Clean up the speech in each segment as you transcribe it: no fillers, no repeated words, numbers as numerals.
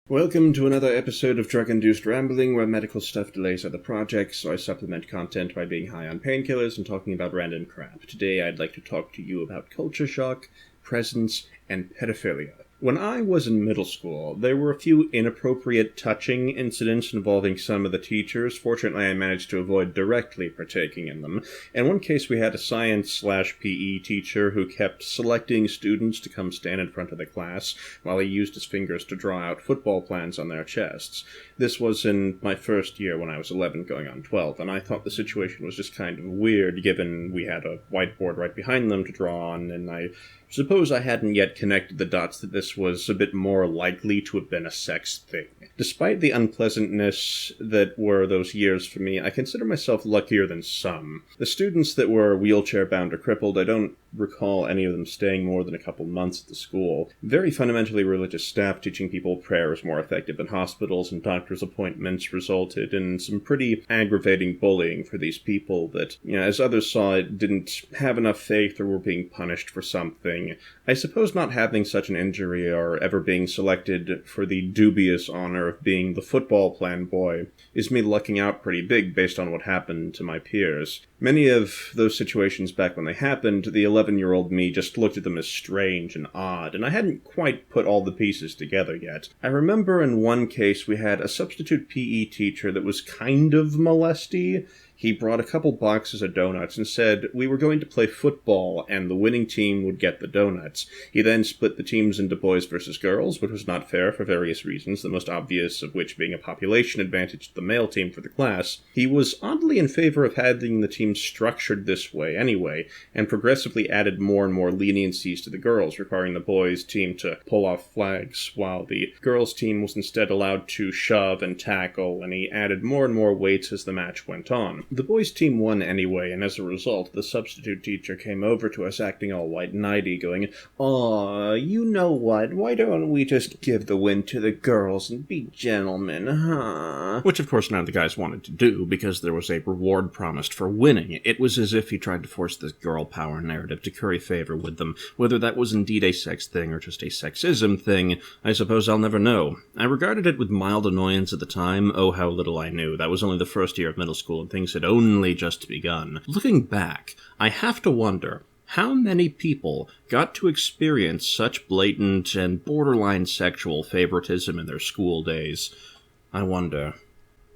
Welcome to another episode of Drug-Induced Rambling, where medical stuff delays other projects, so I supplement content by being high on painkillers and talking about random crap. Today I'd like to talk to you about culture shock, presence, and pedophilia. When I was in middle school, there were a few inappropriate touching incidents involving some of the teachers. Fortunately, I managed to avoid directly partaking in them. In one case, we had a science/PE teacher who kept selecting students to come stand in front of the class while he used his fingers to draw out football plans on their chests. This was in my first year when I was 11 going on 12, and I thought the situation was just kind of weird given we had a whiteboard right behind them to draw on, and I suppose I hadn't yet connected the dots that this was a bit more likely to have been a sex thing. Despite the unpleasantness that were those years for me, I consider myself luckier than some. The students that were wheelchair-bound or crippled, I don't recall any of them staying more than a couple months at the school. Very fundamentally religious staff teaching people prayer is more effective than hospitals, and doctor's appointments resulted in some pretty aggravating bullying for these people that, as others saw it, didn't have enough faith or were being punished for something. I suppose not having such an injury or ever being selected for the dubious honor of being the football plan boy is me lucking out pretty big based on what happened to my peers. Many of those situations back when they happened, the 11-year-old me just looked at them as strange and odd, and I hadn't quite put all the pieces together yet. I remember in one case we had a substitute PE teacher that was kind of molesty. He brought a couple boxes of donuts and said we were going to play football and the winning team would get the donuts. He then split the teams into boys versus girls, which was not fair for various reasons, the most obvious of which being a population advantage to the male team for the class. He was oddly in favor of having the team structured this way anyway, and progressively added more and more leniencies to the girls, requiring the boys' team to pull off flags, while the girls' team was instead allowed to shove and tackle, and he added more and more weights as the match went on. The boys' team won anyway, and as a result, the substitute teacher came over to us acting all white-knighty, going, "Aw, you know what, why don't we just give the win to the girls and be gentlemen, huh?" Which, of course, none of the guys wanted to do, because there was a reward promised for winning. It was as if he tried to force this girl power narrative to curry favor with them. Whether that was indeed a sex thing or just a sexism thing, I suppose I'll never know. I regarded it with mild annoyance at the time. Oh, how little I knew. That was only the first year of middle school, and things had only just begun. Looking back, I have to wonder how many people got to experience such blatant and borderline sexual favoritism in their school days. I wonder.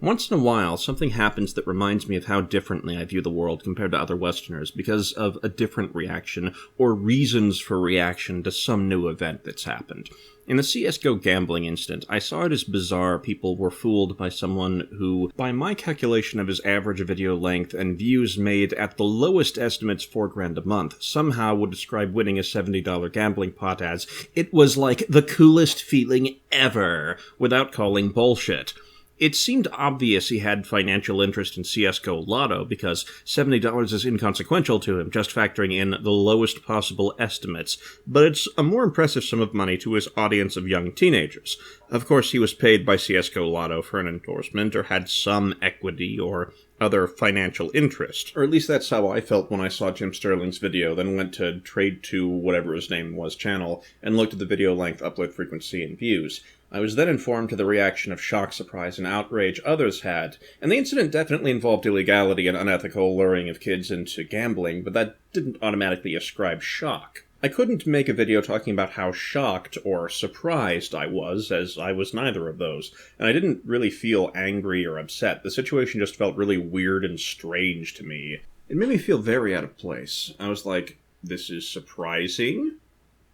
Once in a while, something happens that reminds me of how differently I view the world compared to other Westerners because of a different reaction or reasons for reaction to some new event that's happened. In the CSGO gambling incident, I saw it as bizarre people were fooled by someone who, by my calculation of his average video length and views made at the lowest estimates $4,000 a month, somehow would describe winning a $70 gambling pot as, "It was like the coolest feeling ever," without calling bullshit. It seemed obvious he had financial interest in CSGO Lotto because $70 is inconsequential to him, just factoring in the lowest possible estimates, but it's a more impressive sum of money to his audience of young teenagers. Of course, he was paid by CSGO Lotto for an endorsement or had some equity or other financial interest. Or at least that's how I felt when I saw Jim Sterling's video, then went to Trade2 whatever his name was channel and looked at the video length, upload frequency, and views. I was then informed to the reaction of shock, surprise, and outrage others had, and the incident definitely involved illegality and unethical luring of kids into gambling, but that didn't automatically ascribe shock. I couldn't make a video talking about how shocked or surprised I was, as I was neither of those, and I didn't really feel angry or upset. The situation just felt really weird and strange to me. It made me feel very out of place. I was like, this is surprising?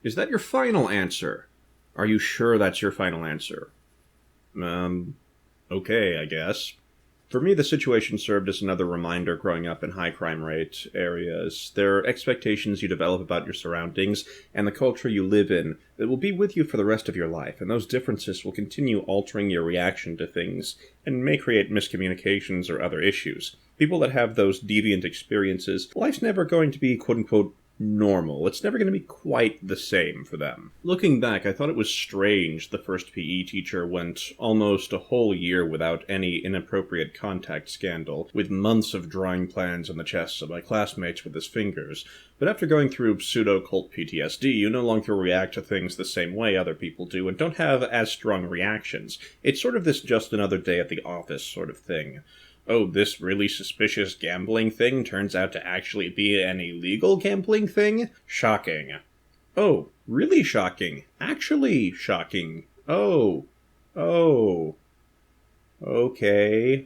Is that your final answer? Are you sure that's your final answer? Okay, I guess. For me, the situation served as another reminder growing up in high crime rate areas. There are expectations you develop about your surroundings and the culture you live in that will be with you for the rest of your life, and those differences will continue altering your reaction to things and may create miscommunications or other issues. People that have those deviant experiences, life's never going to be quote-unquote normal. It's never going to be quite the same for them. Looking back, I thought it was strange the first PE teacher went almost a whole year without any inappropriate contact scandal, with months of drawing plans on the chests of my classmates with his fingers. But after going through pseudo-cult PTSD, you no longer react to things the same way other people do and don't have as strong reactions. It's sort of this just another day at the office sort of thing. Oh, this really suspicious gambling thing turns out to actually be an illegal gambling thing? Shocking. Oh, really shocking. Actually shocking. Oh. Okay.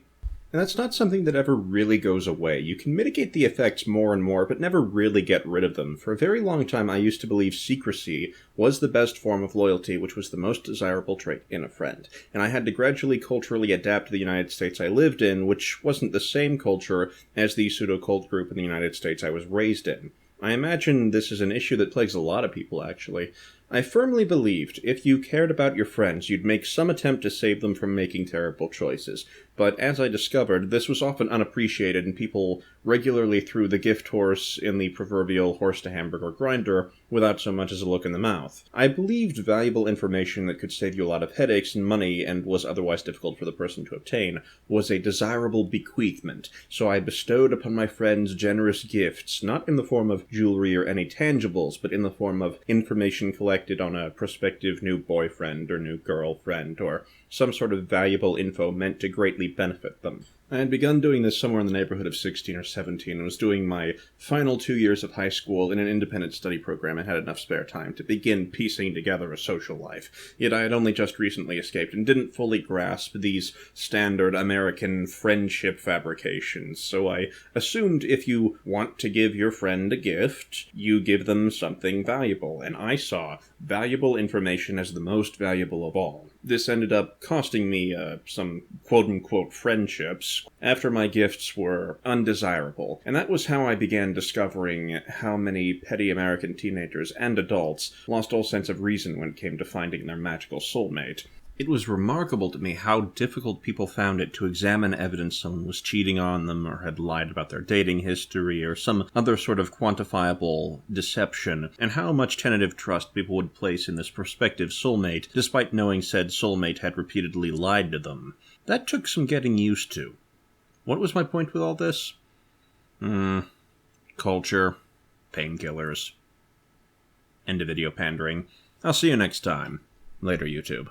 And that's not something that ever really goes away. You can mitigate the effects more and more, but never really get rid of them. For a very long time, I used to believe secrecy was the best form of loyalty, which was the most desirable trait in a friend. And I had to gradually culturally adapt to the United States I lived in, which wasn't the same culture as the pseudo-cult group in the United States I was raised in. I imagine this is an issue that plagues a lot of people, actually. I firmly believed if you cared about your friends, you'd make some attempt to save them from making terrible choices. But as I discovered, this was often unappreciated, and people regularly threw the gift horse in the proverbial horse-to-hamburger grinder without so much as a look in the mouth. I believed valuable information that could save you a lot of headaches and money and was otherwise difficult for the person to obtain was a desirable bequeathment, so I bestowed upon my friends generous gifts, not in the form of jewelry or any tangibles, but in the form of information collected on a prospective new boyfriend or new girlfriend, or some sort of valuable info meant to greatly benefit them. I had begun doing this somewhere in the neighborhood of 16 or 17 and was doing my final 2 years of high school in an independent study program and had enough spare time to begin piecing together a social life. Yet I had only just recently escaped and didn't fully grasp these standard American friendship fabrications, so I assumed if you want to give your friend a gift, you give them something valuable, and I saw valuable information as the most valuable of all. This ended up costing me some quote-unquote friendships after my gifts were undesirable, and that was how I began discovering how many petty American teenagers and adults lost all sense of reason when it came to finding their magical soulmate. It was remarkable to me how difficult people found it to examine evidence someone was cheating on them or had lied about their dating history or some other sort of quantifiable deception, and how much tentative trust people would place in this prospective soulmate, despite knowing said soulmate had repeatedly lied to them. That took some getting used to. What was my point with all this? Culture. Painkillers. End of video pandering. I'll see you next time. Later, YouTube.